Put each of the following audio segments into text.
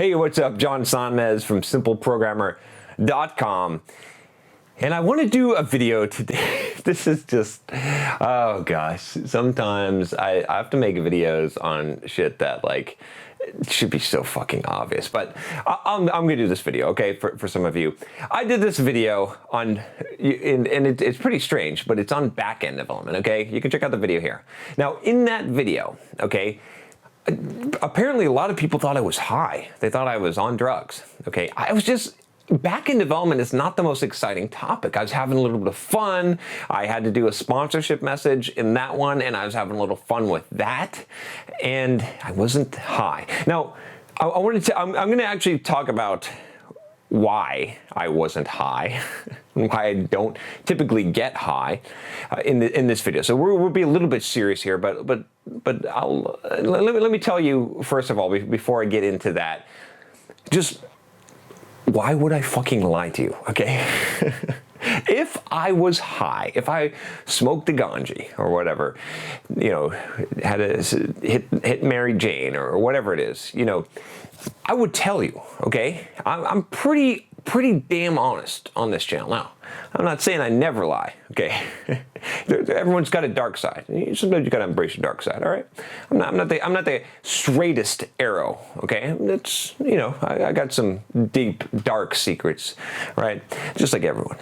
Hey, what's up? John Sonmez from simpleprogrammer.com. And I want to do a video today. This is just, oh gosh. Sometimes I have to make videos on shit that like should be so fucking obvious, but I'm gonna do this video, okay, for some of you. I did this video on, and it's pretty strange, but it's on backend development, okay? You can check out the video here. Now, in that video, okay, apparently a lot of people thought I was high. They thought I was on drugs, okay? I was just, backend development is not the most exciting topic. I was having a little bit of fun. I had to do a sponsorship message in that one, and I was having a little fun with that, and I wasn't high. Now, I'm going to actually talk about why I wasn't high, why I don't typically get high in this video. So we'll be a little bit serious here, but let me tell you first of all, before I get into that, just why would I fucking lie to you, okay? If I was high, if I smoked a ganji or whatever, you know, had a hit Mary Jane or whatever it is, you know, I would tell you, okay? I'm pretty damn honest on this channel. Now, I'm not saying I never lie, okay? Everyone's got a dark side. Sometimes you gotta embrace your dark side, all right? I'm not the straightest arrow, okay? It's, you know, I got some deep, dark secrets, right? Just like everyone.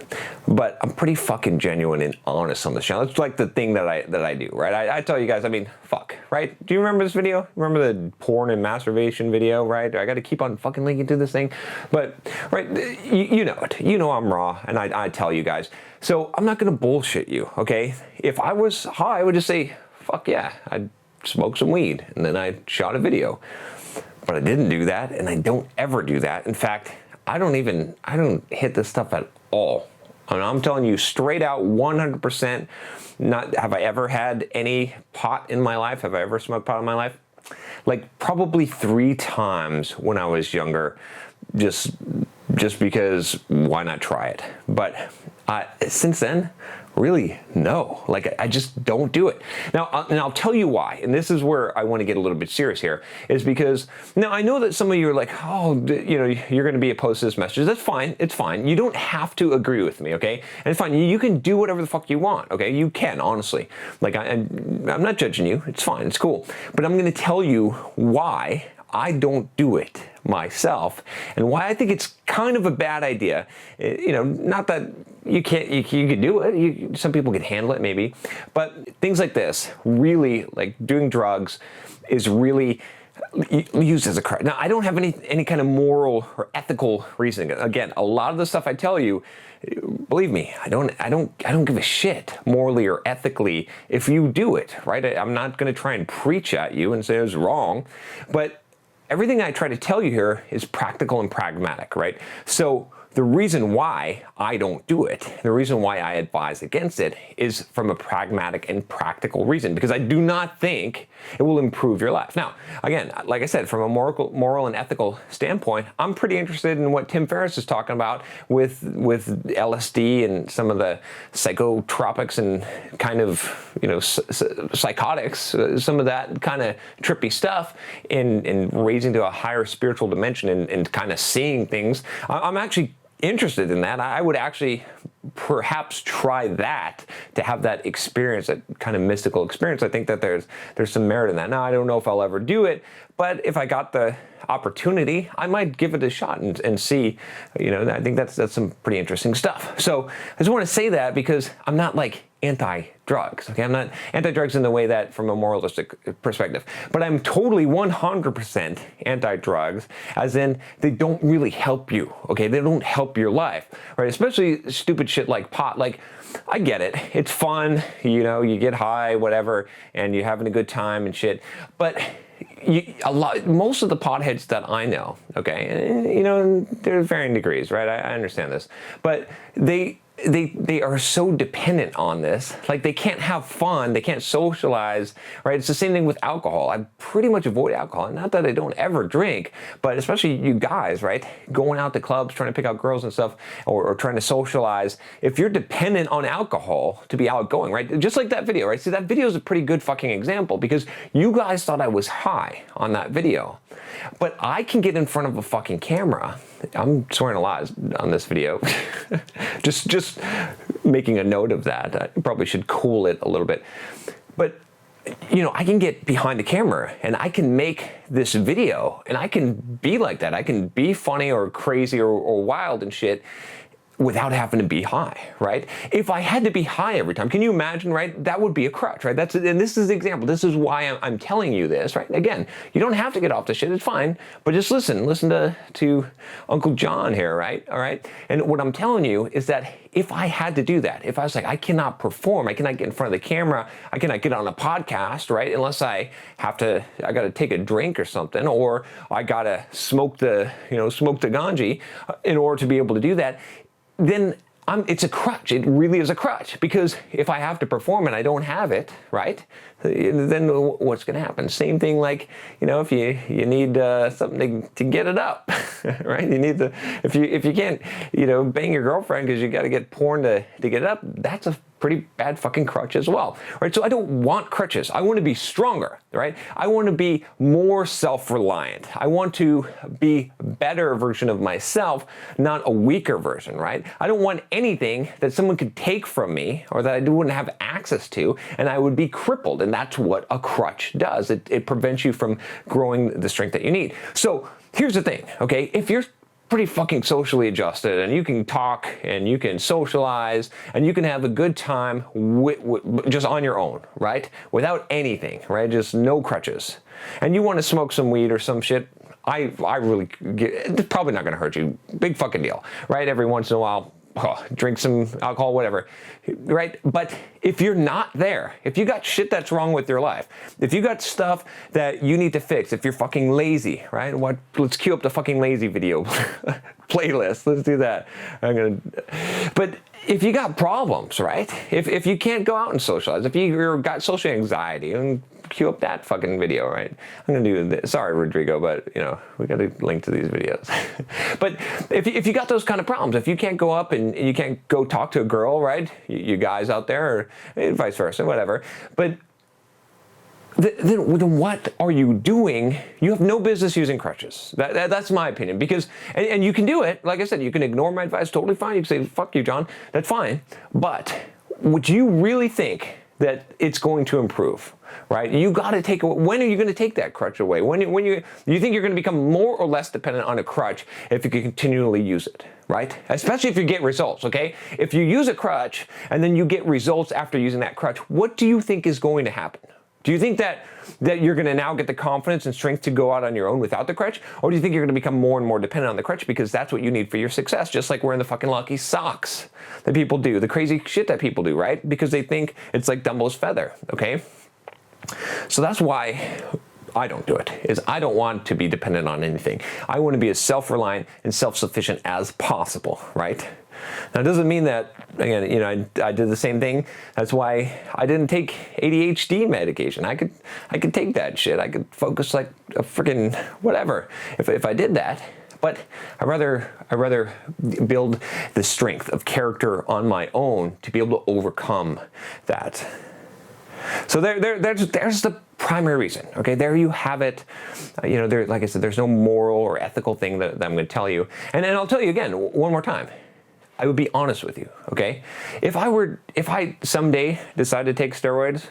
But I'm pretty fucking genuine and honest on this channel. It's like the thing that I do, right? I tell you guys, I mean, fuck, right? Do you remember this video? Remember the porn and masturbation video, right? I gotta keep on fucking linking to this thing. But, right, you know it. You know I'm raw, and I tell you guys. So I'm not gonna bullshit you, okay? If I was high, I would just say, fuck yeah, I'd smoke some weed, and then I shot a video. But I didn't do that, and I don't ever do that. In fact, I don't hit this stuff at all. And I'm telling you straight out, 100%, not have I ever had any pot in my life? Have I ever smoked pot in my life? Like probably 3 times when I was younger, just because why not try it? But since then, really, no. Like, I just don't do it. Now, and I'll tell you why, and this is where I want to get a little bit serious here, is because, now, I know that some of you are like, oh, you know, you're going to be opposed to this message. That's fine. It's fine. You don't have to agree with me, okay? And it's fine. You can do whatever the fuck you want, okay? You can, honestly. Like, I'm not judging you. It's fine. It's cool. But I'm going to tell you why I don't do it myself, and why I think it's kind of a bad idea. You know, not that you can do it. Some people can handle it, maybe, but things like this, really, like doing drugs, is really used as a crutch. Now, I don't have any kind of moral or ethical reasoning. Again, a lot of the stuff I tell you, believe me, I don't give a shit morally or ethically if you do it, right? I'm not going to try and preach at you and say it's wrong, but everything I try to tell you here is practical and pragmatic, right? So the reason why I don't do it, the reason why I advise against it, is from a pragmatic and practical reason, because I do not think it will improve your life. Now, again, like I said, from a moral and ethical standpoint, I'm pretty interested in what Tim Ferriss is talking about with LSD and some of the psychotropics and kind of, you know, psychotics, some of that kind of trippy stuff in raising to a higher spiritual dimension and kind of seeing things. I'm actually interested in that. I would actually perhaps try that, to have that experience, that kind of mystical experience. I think that there's some merit in that. Now, I don't know if I'll ever do it, but if I got the opportunity, I might give it a shot and see. You know, I think that's some pretty interesting stuff. So I just want to say that because I'm not like anti-drugs, okay? I'm not anti-drugs in the way that from a moralistic perspective, but I'm totally 100% anti-drugs, as in they don't really help you, okay? They don't help your life, right? Especially stupid shit like pot. Like, I get it. It's fun, you know, you get high, whatever, and you're having a good time and shit, but most of the potheads that I know, okay, you know, there's varying degrees, right? I understand this, but they they are so dependent on this. Like, they can't have fun, they can't socialize, right? It's the same thing with alcohol. I pretty much avoid alcohol. Not that I don't ever drink, but especially you guys, right? Going out to clubs, trying to pick out girls and stuff, or trying to socialize. If you're dependent on alcohol to be outgoing, right? Just like that video, right? See, that video is a pretty good fucking example, because you guys thought I was high on that video. But I can get in front of a fucking camera. I'm swearing a lot on this video. just making a note of that. I probably should cool it a little bit. But, you know, I can get behind the camera and I can make this video and I can be like that. I can be funny or crazy or wild and shit without having to be high, right? If I had to be high every time, can you imagine, right? That would be a crutch, right? And this is the example. This is why I'm telling you this, right? Again, you don't have to get off the shit, it's fine, but just listen to Uncle John here, right? All right? And what I'm telling you is that if I had to do that, if I was like, I cannot perform, I cannot get in front of the camera, I cannot get on a podcast, right? Unless I gotta take a drink or something, or I gotta smoke the ganji in order to be able to do that, then it's a crutch. It really is a crutch, because if I have to perform and I don't have it, right, then what's going to happen? Same thing like, you know, if you need something to get it up, right? You need if you can't, you know, bang your girlfriend because you got to get porn to get it up, that's a pretty bad fucking crutch as well, right? So I don't want crutches. I want to be stronger, right? I want to be more self-reliant. I want to be a better version of myself, not a weaker version, right? I don't want anything that someone could take from me or that I wouldn't have access to, and I would be crippled, and that's what a crutch does. It prevents you from growing the strength that you need. So here's the thing, okay? If you're pretty fucking socially adjusted and you can talk and you can socialize and you can have a good time just on your own, right? Without anything, right? Just no crutches. And you want to smoke some weed or some shit, I really it's probably not going to hurt you. Big fucking deal, right? Every once in a while, drink some alcohol, whatever, right? But if you're not there, if you got shit that's wrong with your life, if you got stuff that you need to fix, if you're fucking lazy, right? Let's cue up the fucking lazy video playlist. Let's do that. But if you got problems, right? If you can't go out and socialize, if you've got social anxiety, and cue up that fucking video, right? I'm gonna do this. Sorry, Rodrigo, but you know, we gotta link to these videos. But if you got those kind of problems, if you can't go up and you can't go talk to a girl, right? You guys out there, or vice versa, whatever. But then what are you doing? You have no business using crutches. That's my opinion, because, and you can do it. Like I said, you can ignore my advice, totally fine. You can say, fuck you, John, that's fine. But would you really think that it's going to improve, right? You got to take, when are you going to take that crutch away? When you think you're going to become more or less dependent on a crutch if you can continually use it, right? Especially if you get results, okay? If you use a crutch and then you get results after using that crutch, what do you think is going to happen? Do you think that you're going to now get the confidence and strength to go out on your own without the crutch? Or do you think you're going to become more and more dependent on the crutch because that's what you need for your success? Just like wearing the fucking lucky socks that people do, the crazy shit that people do, right? Because they think it's like Dumbo's feather, okay? So that's why I don't do it, is I don't want to be dependent on anything. I want to be as self-reliant and self-sufficient as possible, right? Now, it doesn't mean that, again, you know, I did the same thing. That's why I didn't take ADHD medication. I could take that shit. I could focus like a freaking whatever if I did that. But I rather build the strength of character on my own to be able to overcome that. So there's the primary reason. Okay, there you have it. You know, there, like I said, there's no moral or ethical thing that I'm going to tell you. And I'll tell you again one more time. I would be honest with you, okay? If I someday decide to take steroids,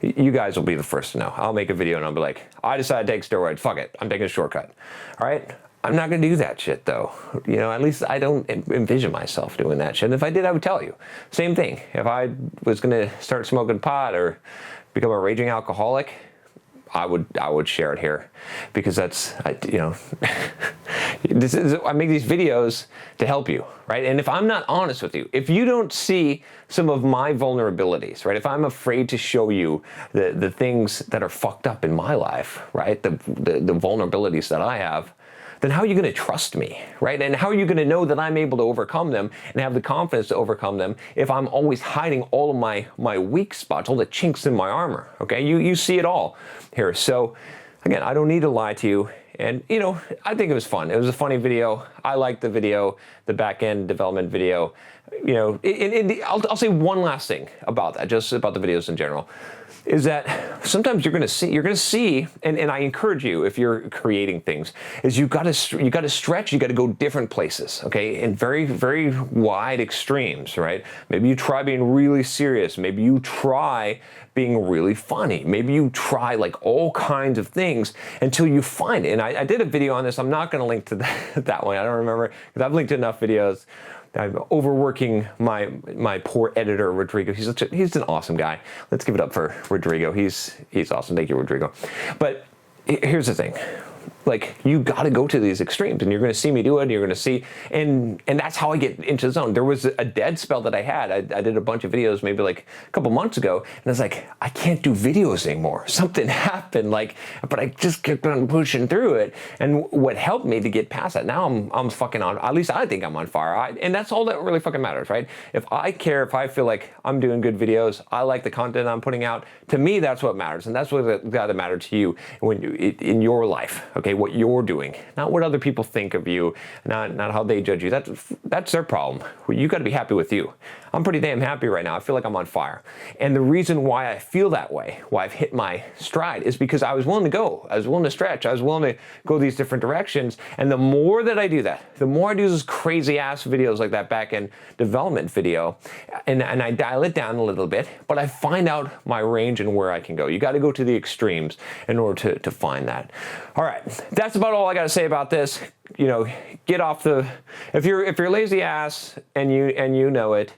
you guys will be the first to know. I'll make a video and I'll be like, I decided to take steroids, fuck it, I'm taking a shortcut, all right? I'm not gonna do that shit though. You know, at least I don't envision myself doing that shit. And if I did, I would tell you. Same thing, if I was gonna start smoking pot or become a raging alcoholic, I would share it here, because that's, you know, I make these videos to help you, right? And if I'm not honest with you, if you don't see some of my vulnerabilities, right? If I'm afraid to show you the things that are fucked up in my life, right? The vulnerabilities that I have, then how are you going to trust me, right? And how are you going to know that I'm able to overcome them and have the confidence to overcome them if I'm always hiding all of my weak spots, all the chinks in my armor, okay? You see it all here. So again, I don't need to lie to you. And, you know, I think it was fun. It was a funny video. I liked the video, the back-end development video. You know, I'll say one last thing about that, just about the videos in general, is that sometimes you're gonna see, and I encourage you, if you're creating things, is you gotta stretch, you gotta go different places, okay, in very, very wide extremes, right? Maybe you try being really serious, maybe you try being really funny, maybe you try like all kinds of things until you find it. And I did a video on this. I'm not gonna link to that one, I don't remember, because I've linked to enough videos. I'm overworking my poor editor, Rodrigo. He's an awesome guy. Let's give it up for Rodrigo. He's awesome. Thank you, Rodrigo. But here's the thing. Like, you got to go to these extremes, and you're going to see me do it, and you're going to see, and that's how I get into the zone. There was a dead spell that I had. I did a bunch of videos maybe like a couple months ago, and I was like, I can't do videos anymore. Something happened, but I just kept on pushing through it, and what helped me to get past that, now I'm fucking on, at least I think I'm on fire, and that's all that really fucking matters, right? If I care, if I feel like I'm doing good videos, I like the content I'm putting out, to me, that's what matters, and that's what got to matter to you in your life, okay? What you're doing, not what other people think of you, not how they judge you. That's their problem. You got to be happy with you. I'm pretty damn happy right now. I feel like I'm on fire. And the reason why I feel that way, why I've hit my stride, is because I was willing to go. I was willing to stretch. I was willing to go these different directions. And the more that I do that, the more I do those crazy ass videos like that back-end development video, and I dial it down a little bit, but I find out my range and where I can go. You got to go to the extremes in order to find that. All right, that's about all I got to say about this. You know, get off the, if you're lazy ass and you know it,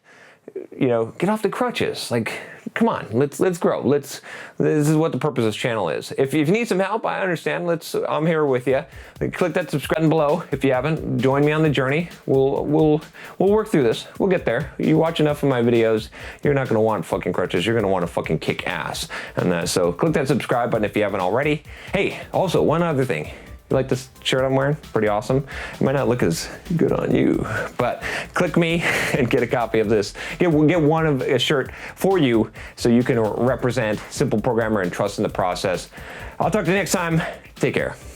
you know, get off the crutches. Like, come on, let's grow. This is what the purpose of this channel is. If you need some help, I understand. I'm here with you. Click that subscribe button below if you haven't. Join me on the journey. We'll work through this. We'll get there. You watch enough of my videos, you're not gonna want fucking crutches. You're gonna want to fucking kick ass. And so click that subscribe button if you haven't already. Hey, also one other thing. You like this shirt I'm wearing? Pretty awesome. It might not look as good on you, but click me and get a copy of this. Get one of a shirt for you so you can represent Simple Programmer and trust in the process. I'll talk to you next time. Take care.